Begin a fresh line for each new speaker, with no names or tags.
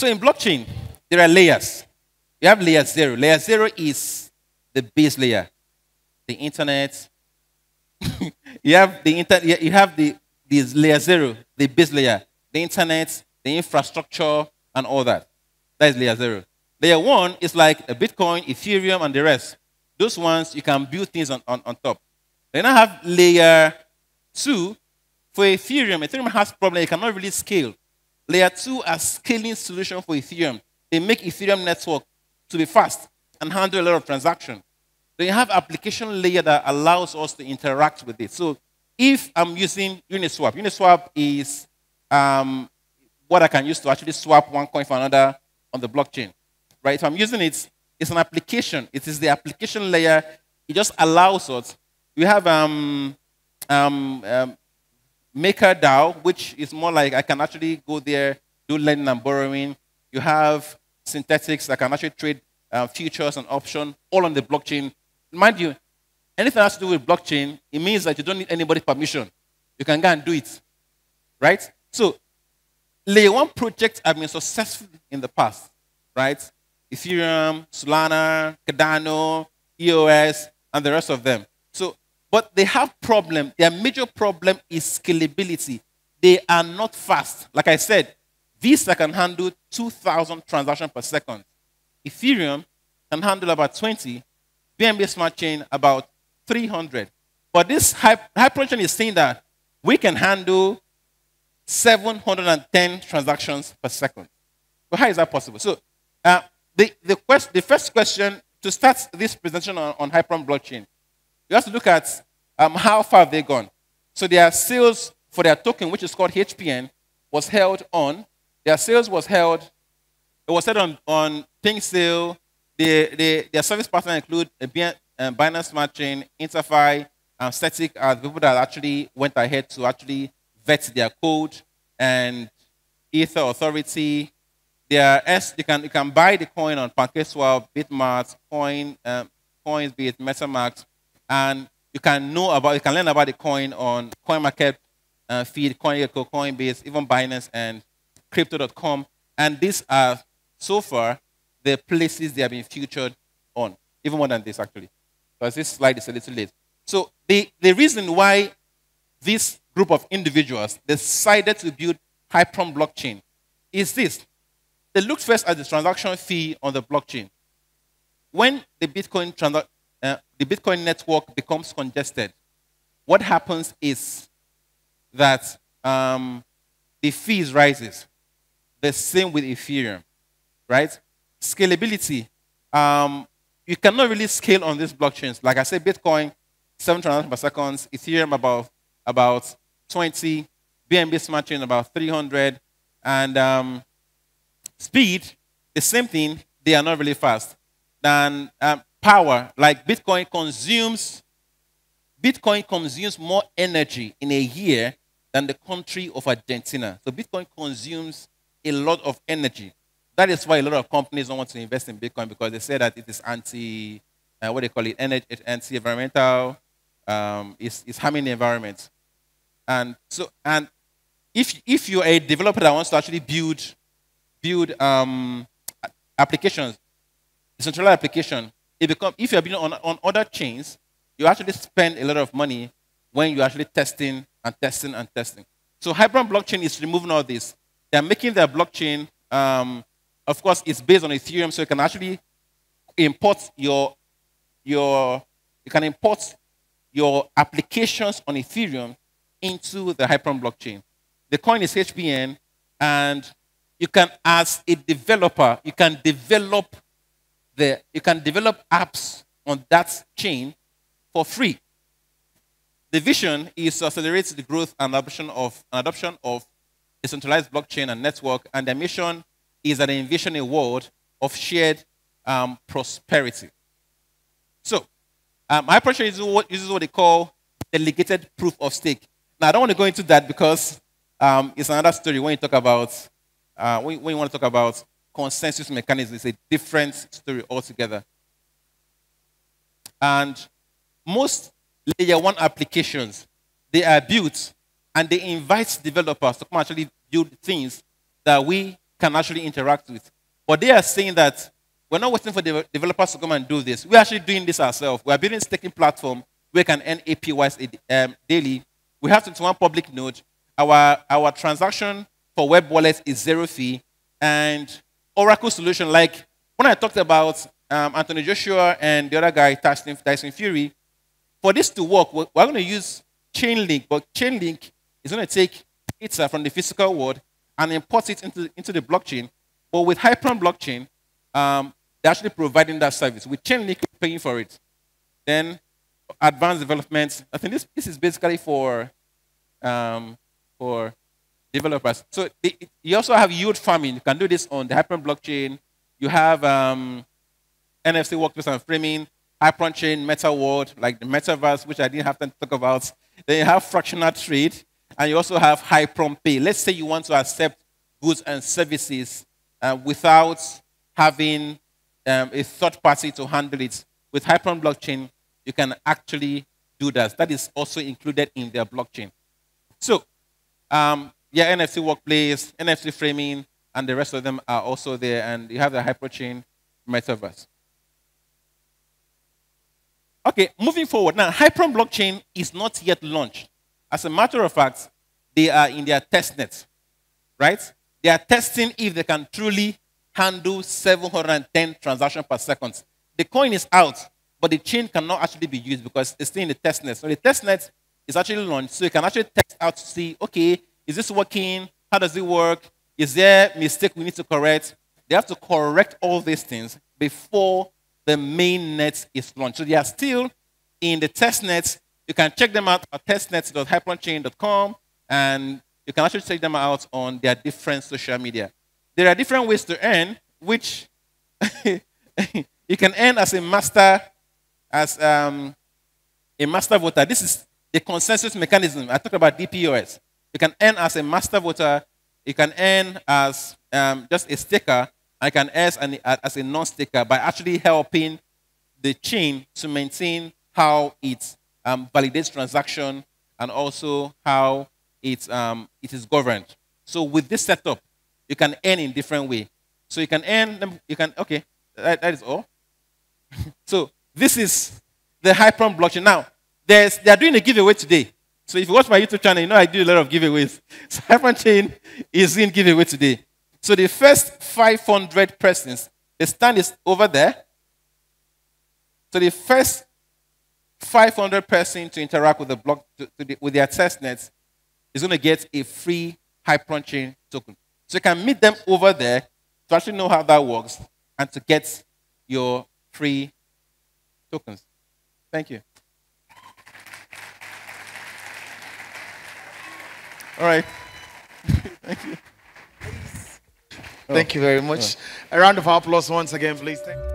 So in blockchain, there are layers. You have layer 0. Layer 0 is the base layer, the internet. You have the layer 0, the base layer, the internet, the infrastructure, and all that. That is layer 0. Layer 1 is like a Bitcoin, Ethereum, and the rest. Those ones, you can build things on top. Then I have layer 2 for Ethereum. Ethereum has problem. It cannot really scale. Layer 2 are scaling solution for Ethereum. They make Ethereum network to be fast and handle a lot of transactions. Then you have application layer that allows us to interact with it. So if I'm using Uniswap, Uniswap is what I can use to actually swap one coin for another on the blockchain. Right? If I'm using it, it's an application. It is the application layer. It just allows us. We have MakerDAO, which is more like I can actually go there, do lending and borrowing. You have synthetics that can actually trade futures and options, all on the blockchain. Mind you, anything that has to do with blockchain, it means that you don't need anybody's permission. You can go and do it. Right? So, layer 1 projects have been successful in the past. Right? Ethereum, Solana, Cardano, EOS, and the rest of them. So, but they have problem. Their major problem is scalability. They are not fast. Like I said, Visa can handle 2,000 transactions per second. Ethereum can handle about 20. BNB Smart Chain about 300. But this Hyperonchain is saying that we can handle 710 transactions per second. But how is that possible? So the first question to start this presentation on Hyperon blockchain, you have to look at how far they've gone. So their sales for their token, which is called HPN, was held on. Their sales was held. It was held on Pink Sale. Their service partners include Binance Smart Chain, Interfi, and Static are the people that actually went ahead to actually vet their code, and Ether Authority. You can buy the coin on PancakeSwap, Bitmart, Coinbase, MetaMask, and you can learn about the coin on CoinMarket feed, CoinGecko, Coinbase, even Binance and Crypto.com. And these are so far the places they have been featured on, even more than this actually, because this slide is a little late. So the reason why this group of individuals decided to build Hyperon blockchain is this. They looked first at the transaction fee on the blockchain. When the Bitcoin network becomes congested, what happens is that the fees rises. The same with Ethereum, right? Scalability. You cannot really scale on these blockchains. Like I said, Bitcoin, 7 transactions per second, Ethereum about 20, BNB Smart Chain about 300, and speed, the same thing, they are not really fast. Then power, like Bitcoin consumes more energy in a year than the country of Argentina. So Bitcoin consumes a lot of energy. That is why a lot of companies don't want to invest in Bitcoin, because they say that it is anti-environmental, it's harming the environment. And so, and if you're a developer that wants to actually build applications, decentralized application, if you're building on other chains, you actually spend a lot of money when you're actually testing and testing and testing. So Hyperon blockchain is removing all this. They're making their blockchain, of course, it's based on Ethereum, so you can actually import your applications on Ethereum into the Hyperon blockchain. The coin is HPN, and you can, as a developer, you can develop apps on that chain for free. The vision is to accelerate the growth and adoption of decentralized blockchain and network, and their mission is that they envision a world of shared prosperity. So, Hyperonchain uses what they call delegated proof of stake. Now, I don't want to go into that because it's another story. When you talk about when you want to talk about consensus mechanism, it's a different story altogether. And most layer 1 applications, they are built and they invite developers to come actually build things that we can actually interact with. But they are saying that we're not waiting for the developers to come and do this. We're actually doing this ourselves. We're building a staking platform where we can earn APYs daily. We have 21 public nodes. Our transaction for web wallets is 0 fee. And Oracle solution, like when I talked about Anthony Joshua and the other guy, Tyson Fury, for this to work, we're going to use Chainlink, but Chainlink is going to take data from the physical world and import it into the blockchain. But with Hyperon blockchain, they're actually providing that service. With Chainlink, we're paying for it. Then advanced development. I think this is basically for developers. So you also have yield farming. You can do this on the Hyperon blockchain. You have NFC workplace and framing, Hyperonchain, Meta World, like the metaverse, which I didn't have time to talk about. Then you have fractional trade, and you also have Hyperon Pay. Let's say you want to accept goods and services without having a third party to handle it. With Hyperon blockchain, you can actually do that. That is also included in their blockchain. So, yeah, NFC workplace, NFC framing, and the rest of them are also there. And you have the Hyperchain metaverse. Okay, moving forward. Now, Hyperon blockchain is not yet launched. As a matter of fact, they are in their testnet, right? They are testing if they can truly handle 710 transactions per second. The coin is out, but the chain cannot actually be used because it's still in the testnet. So the testnet is actually launched, so you can actually test out to see, okay, is this working? How does it work? Is there a mistake we need to correct? They have to correct all these things before the main net is launched. So they are still in the testnet. You can check them out at testnet.hyperonchain.com, and you can actually check them out on their different social media. There are different ways to earn, which you can earn as a master, voter. This is the consensus mechanism. I talked about DPoS. You can earn as a master voter. You can earn as just a staker. I can earn as a non-staker by actually helping the chain to maintain how it validates transaction and also how it is governed. So with this setup, you can earn in different way. So you can earn, okay, that is all. So this is the Hyperon blockchain. Now, they are doing a giveaway today. So if you watch my YouTube channel, you know I do a lot of giveaways. So Hyperonchain is in giveaway today. So the first 500 persons, the stand is over there. So the first 500 persons to interact with the block with their testnets is going to get a free Hyperonchain token. So you can meet them over there to actually know how that works and to get your free tokens. Thank you. All right. Thank you.
Thank you very much. A round of applause once again, please. Thank you.